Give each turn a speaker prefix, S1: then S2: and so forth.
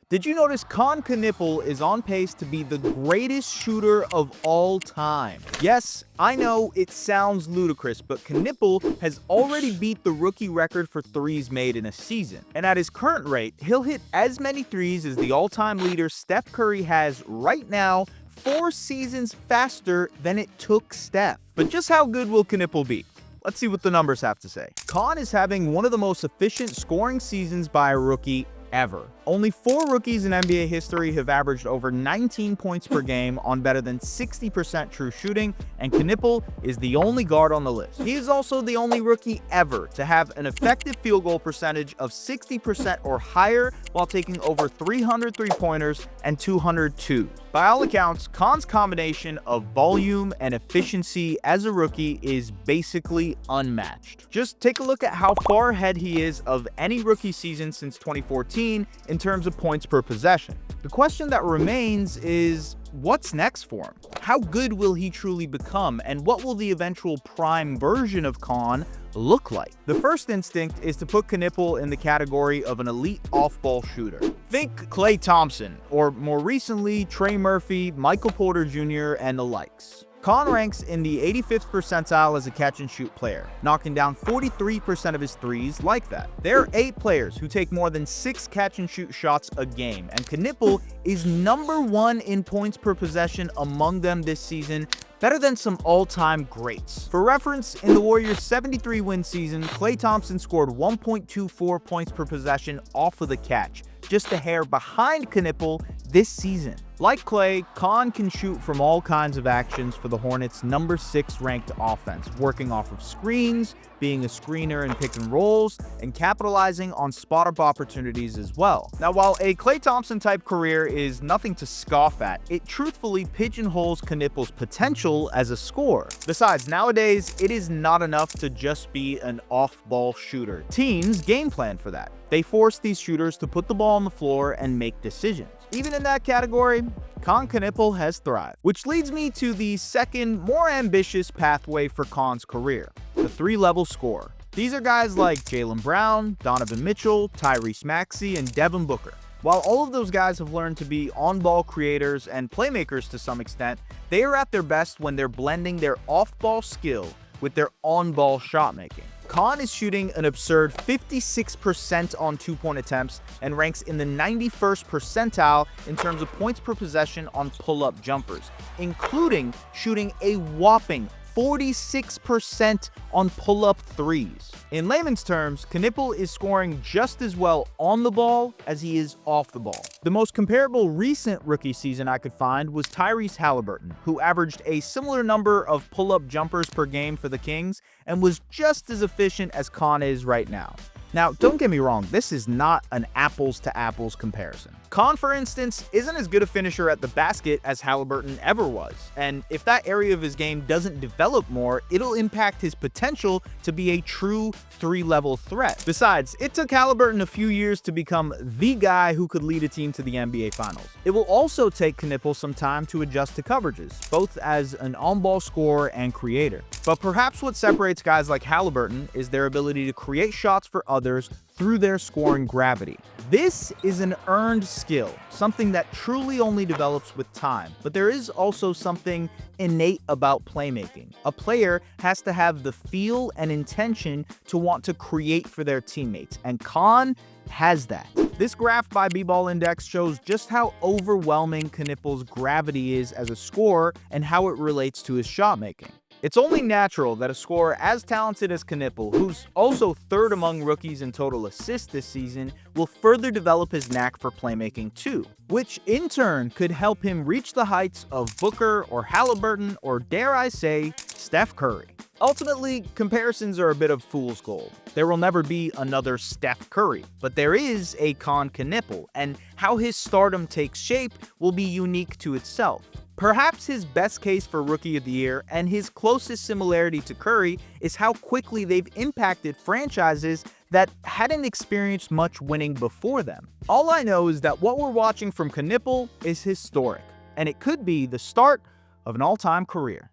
S1: Did you notice Kon Knueppel is on pace to be the greatest shooter of all time? Yes, I know it sounds ludicrous, but Knueppel has already beat the rookie record for threes made in a season. And at his current rate, he'll hit as many threes as the all-time leader Steph Curry has right now, 4 seasons faster than it took Steph. But just how good will Knueppel be? Let's see what the numbers have to say. Kon is having one of the most efficient scoring seasons by a rookie ever. Only 4 rookies in NBA history have averaged over 19 points per game on better than 60% true shooting, and Knueppel is the only guard on the list. He is also the only rookie ever to have an effective field goal percentage of 60% or higher while taking over 300 three-pointers and 200 twos. By all accounts, Kon's combination of volume and efficiency as a rookie is basically unmatched. Just take a look at how far ahead he is of any rookie season since 2014 in terms of points per possession. The question that remains is, what's next for him? How good will he truly become, and what will the eventual prime version of Kon look like? The first instinct is to put Knueppel in the category of an elite off-ball shooter. Think Klay Thompson, or more recently, Trey Murphy, Michael Porter Jr., and the likes. Kon ranks in the 85th percentile as a catch-and-shoot player, knocking down 43% of his threes like that. There are 8 players who take more than 6 catch-and-shoot shots a game, and Knueppel is number 1 in points per possession among them this season, better than some all-time greats. For reference, in the Warriors' 73-win season, Klay Thompson scored 1.24 points per possession off of the catch, just a hair behind Knueppel this season. Like Klay, Kon can shoot from all kinds of actions for the Hornets' number 6 ranked offense, working off of screens, being a screener in pick and rolls, and capitalizing on spot-up opportunities as well. Now, while a Klay Thompson type career is nothing to scoff at, it truthfully pigeonholes Knueppel's potential as a scorer. Besides, nowadays, it is not enough to just be an off-ball shooter. Teams game plan for that. They force these shooters to put the ball on the floor and make decisions. Even in that category, Kon Knueppel has thrived. Which leads me to the second, more ambitious pathway for Kon's career, the 3-level scorer. These are guys like Jaylen Brown, Donovan Mitchell, Tyrese Maxey, and Devin Booker. While all of those guys have learned to be on-ball creators and playmakers to some extent, they are at their best when they're blending their off-ball skill with their on-ball shot making. Kon is shooting an absurd 56% on 2-point attempts and ranks in the 91st percentile in terms of points per possession on pull-up jumpers, including shooting a whopping 46% on pull-up threes. In layman's terms, Knueppel is scoring just as well on the ball as he is off the ball. The most comparable recent rookie season I could find was Tyrese Halliburton, who averaged a similar number of pull-up jumpers per game for the Kings and was just as efficient as Kon is right now. Now, don't get me wrong, this is not an apples-to-apples comparison. Kon, for instance, isn't as good a finisher at the basket as Halliburton ever was, and if that area of his game doesn't develop more, it'll impact his potential to be a true 3-level threat. Besides, it took Halliburton a few years to become the guy who could lead a team to the NBA Finals. It will also take Knueppel some time to adjust to coverages, both as an on-ball scorer and creator. But perhaps what separates guys like Halliburton is their ability to create shots for others through their scoring gravity. This is an earned skill, something that truly only develops with time, but there is also something innate about playmaking. A player has to have the feel and intention to want to create for their teammates, and Kon has that. This graph by B-Ball Index shows just how overwhelming Knueppel's gravity is as a scorer and how it relates to his shot making. It's only natural that a scorer as talented as Knueppel, who's also 3rd among rookies in total assists this season, will further develop his knack for playmaking too, which in turn could help him reach the heights of Booker or Halliburton or, dare I say, Steph Curry. Ultimately, comparisons are a bit of fool's gold. There will never be another Steph Curry, but there is a Kon Knueppel, and how his stardom takes shape will be unique to itself. Perhaps his best case for Rookie of the Year and his closest similarity to Curry is how quickly they've impacted franchises that hadn't experienced much winning before them. All I know is that what we're watching from Knueppel is historic, and it could be the start of an all-time career.